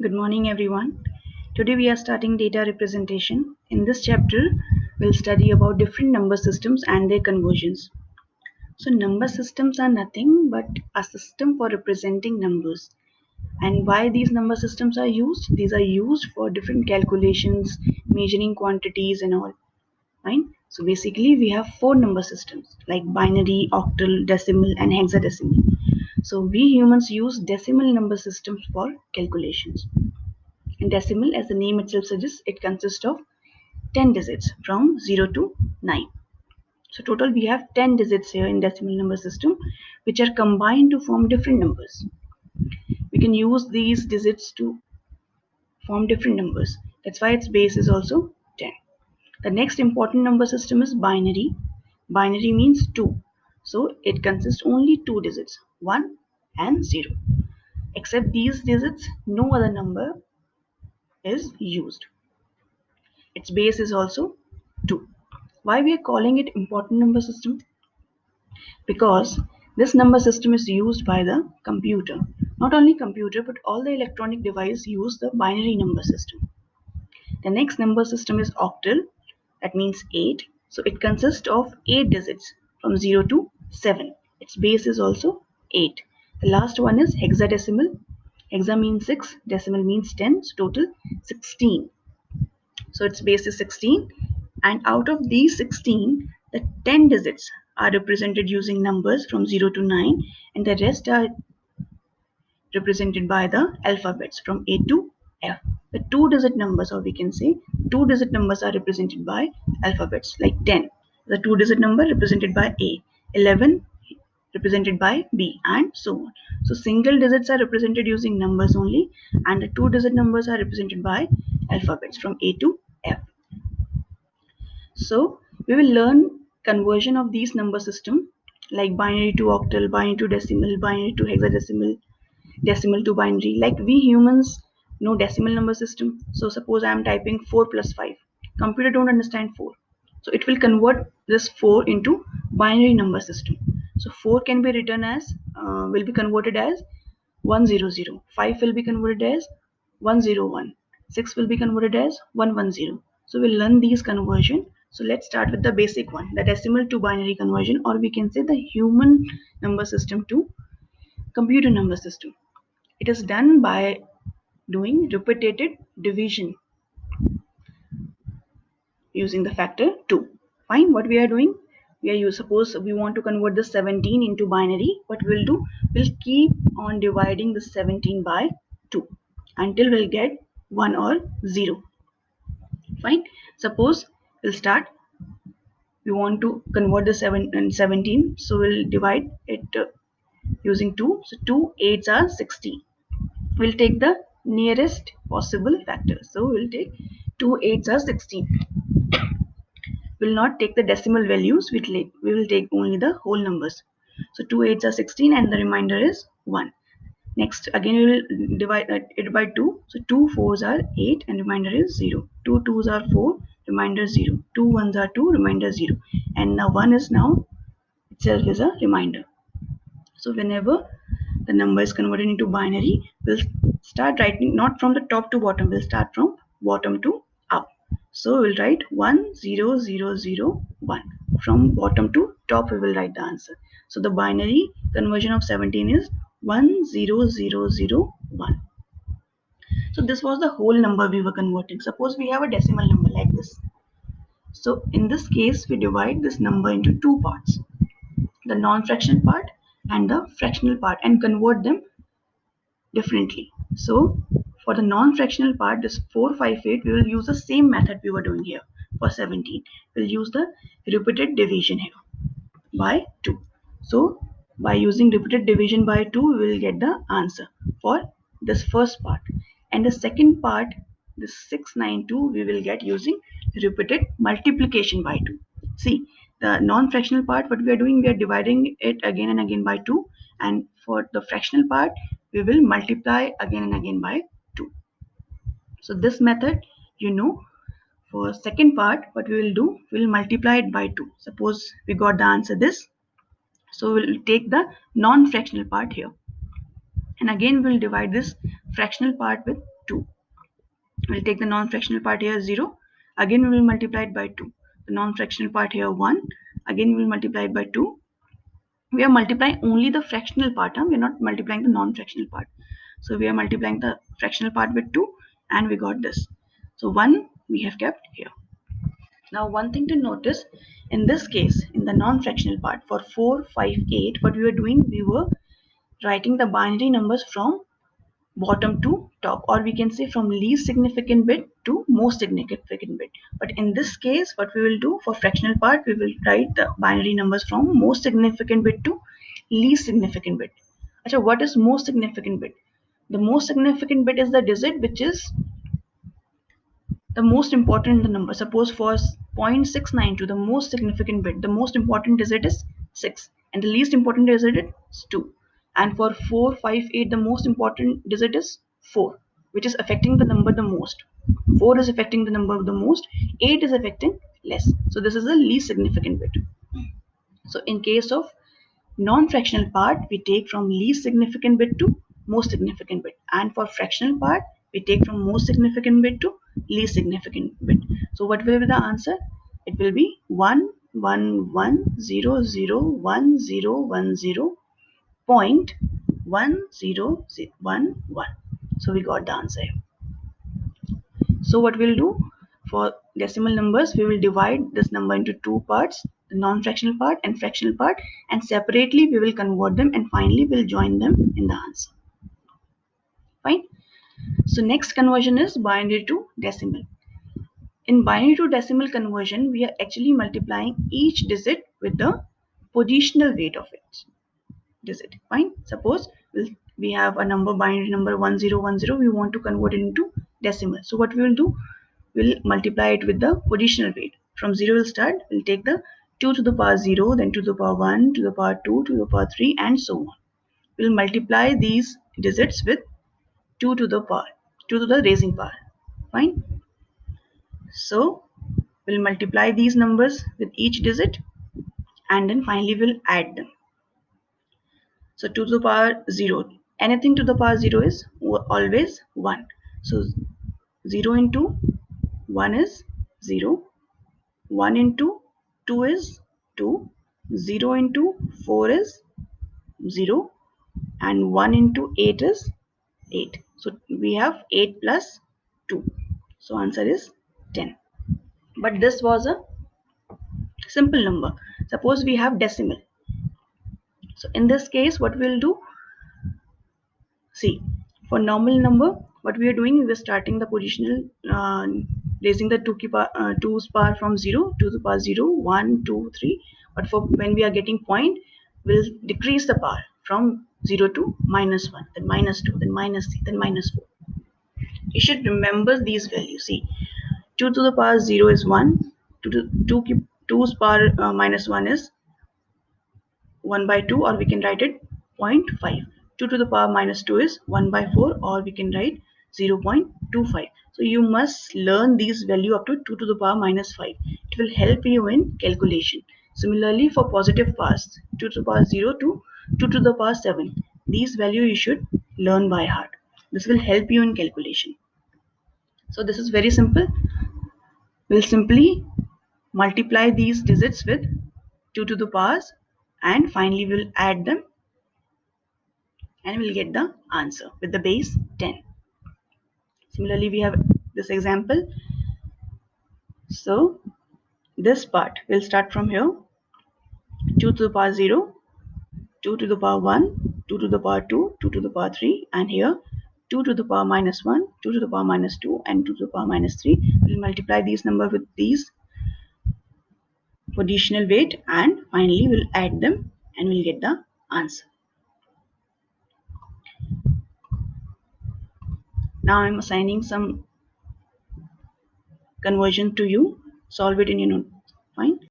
Good morning, everyone. Today we are starting data representation. In this chapter, we'll study about different number systems and their conversions. So, number systems are nothing but a system for representing numbers. And why these number systems are used? These are used for different calculations, measuring quantities, and all. Fine. So, basically, we have four number systems like binary, octal, decimal, and hexadecimal. So, we humans use decimal number systems for calculations. In decimal, as the name itself suggests, it consists of 10 digits from 0 to 9. So total we have 10 digits here in decimal number system which are combined to form different numbers. We can use these digits to form different numbers. That's why its base is also 10. The next important number system is binary. Binary means 2. So it consists only two digits, 1 and 0. Except these digits, no other number is used. Its base is also 2. Why we are calling it important number system? Because this number system is used by the computer. Not only computer but all the electronic device use the binary number system. The next number system is octal, that means 8. So it consists of 8 digits from 0 to 7. Its base is also 8. The last one is hexadecimal. Hexa means 6, decimal means 10, so total 16. So its base is 16, and out of these 16, the 10 digits are represented using numbers from 0 to 9, and the rest are represented by the alphabets from A to F. The two digit numbers, or we can say two digit numbers, are represented by alphabets like 10, the two digit number represented by A, 11 represented by B, and so on. So single digits are represented using numbers only, and the two digit numbers are represented by alphabets from A to F. So we will learn conversion of these number system like binary to octal, binary to decimal, binary to hexadecimal, decimal to binary. Like we humans know decimal number system. So suppose I am typing 4 plus 5. Computer don't understand 4. So it will convert this 4 into binary number system. So 4 can be written as, will be converted as 100. 5 will be converted as 101. 6 will be converted as 110. So we'll learn these conversion. So let's start with the basic one, the decimal to binary conversion, or we can say the human number system to computer number system. It is done by doing repeated division using the factor 2. Fine, what we are doing? Suppose we want to convert the 17 into binary. What we'll do? We'll keep on dividing the 17 by 2 until we'll get 1 or 0. Fine. Suppose we'll start. We want to convert the 7 and 17, so we'll divide it using 2. So 2 8s are 16. We'll take the nearest possible factor. So we'll take 2 8s are 16. Will not take the decimal values, we will take only the whole numbers. So 2 8s are 16 and the remainder is 1. Next, again we will divide it by 2. So 2 4s are 8 and remainder is 0. 2 2s are 4, remainder 0. 2 1s are 2, remainder 0. And now 1 is now itself is a remainder. So whenever the number is converted into binary, we'll start writing not from the top to bottom, we'll start from bottom to up. So we'll write 1 0 0 0 1. From bottom to top we will write the answer. So the binary conversion of 17 is 1 0 0 0 1. So this was the whole number we were converting. Suppose we have a decimal number like this. So in this case we divide this number into two parts, the non-fractional part and the fractional part, and convert them differently. So for the non-fractional part, this 458, we will use the same method we were doing here for 17. We'll use the repeated division here by 2. So by using repeated division by 2, we will get the answer for this first part. And the second part, this 692, we will get using repeated multiplication by 2. See, the non-fractional part, what we are doing, we are dividing it again and again by 2. And for the fractional part, we will multiply again and again by 2. So this method, you know, for second part, what we will do, we will multiply it by 2. Suppose we got the answer this. So we'll take the non-fractional part here. And again, we'll divide this fractional part with 2. We'll take the non-fractional part here 0. Again we will multiply it by 2. The non-fractional part here 1. Again we will multiply it by 2. We are multiplying only the fractional part. We are not multiplying the non-fractional part. So we are multiplying the fractional part with 2 and we got this. So 1 we have kept here. Now one thing to notice, in this case, in the non-fractional part for 4, 5, 8, what we were doing, we were writing the binary numbers from bottom to top, or we can say from least significant bit to most significant bit. But in this case, what we will do for fractional part, we will write the binary numbers from most significant bit to least significant bit. Achha, what is most significant bit? The most significant bit is the digit which is the most important in the number. Suppose for 0.692, the most significant bit, the most important digit is 6 and the least important digit is 2. And for 458, the most important digit is 4, which is affecting the number the most. 4 is affecting the number the most, 8 is affecting less. So this is the least significant bit. So in case of non-fractional part, we take from least significant bit to most significant bit, and for fractional part we take from most significant bit to least significant bit. So what will be the answer? It will be 1 1 1 0 0 1 0 1 0 point 1 0 1 1. So we got the answer. So what we'll do, for decimal numbers, we will divide this number into two parts, the non-fractional part and fractional part, and separately we will convert them and finally we'll join them in the answer. Fine. So next conversion is binary to decimal. In binary to decimal conversion, we are actually multiplying each digit with the positional weight of its digit. Fine. Suppose we have a number, binary number 1010, we want to convert it into decimal. So what we will do, we'll multiply it with the positional weight. From 0 we'll start, we'll take the 2 to the power 0, then 2 to the power 1, to the power 2, to the power 3 and so on. We'll multiply these digits with 2 to the power, 2 to the raising power. Fine. So we'll multiply these numbers with each digit and then finally we'll add them. So 2 to the power 0, anything to the power 0 is always 1. So 0 into 1 is 0, 1 into 2 is 2, 0 into 4 is 0 and 1 into 8 is 8. So we have 8 plus 2. So answer is 10. But this was a simple number. Suppose we have decimal. So in this case, what we'll do, see, for normal number, what we are doing is we're starting the positional, raising the 2's power from 0 to the power 0, 1, 2, 3. But for when we are getting point, we'll decrease the power from 0 to minus 1, then minus 2, then minus 3, then minus 4. You should remember these values. See, 2 to the power 0 is 1, 2's power minus 1 is 1 by 2, or we can write it 0.5. 2 to the power minus 2 is 1 by 4, or we can write 0.25. So you must learn these value up to 2 to the power minus 5. It will help you in calculation. Similarly, for positive powers, 2 to the power 0 to 2 to the power 7. These value you should learn by heart. This will help you in calculation. So this is very simple. We'll simply multiply these digits with 2 to the powers and finally we'll add them and we'll get the answer with the base 10. Similarly, we have this example. So this part will start from here, 2 to the power 0, 2 to the power 1, 2 to the power 2, 2 to the power 3, and here 2 to the power minus 1, 2 to the power minus 2, and 2 to the power minus 3. We'll multiply these numbers with these positional weight and finally we'll add them and we'll get the answer. Now I'm assigning some conversion to you. Solve it in your note. Fine.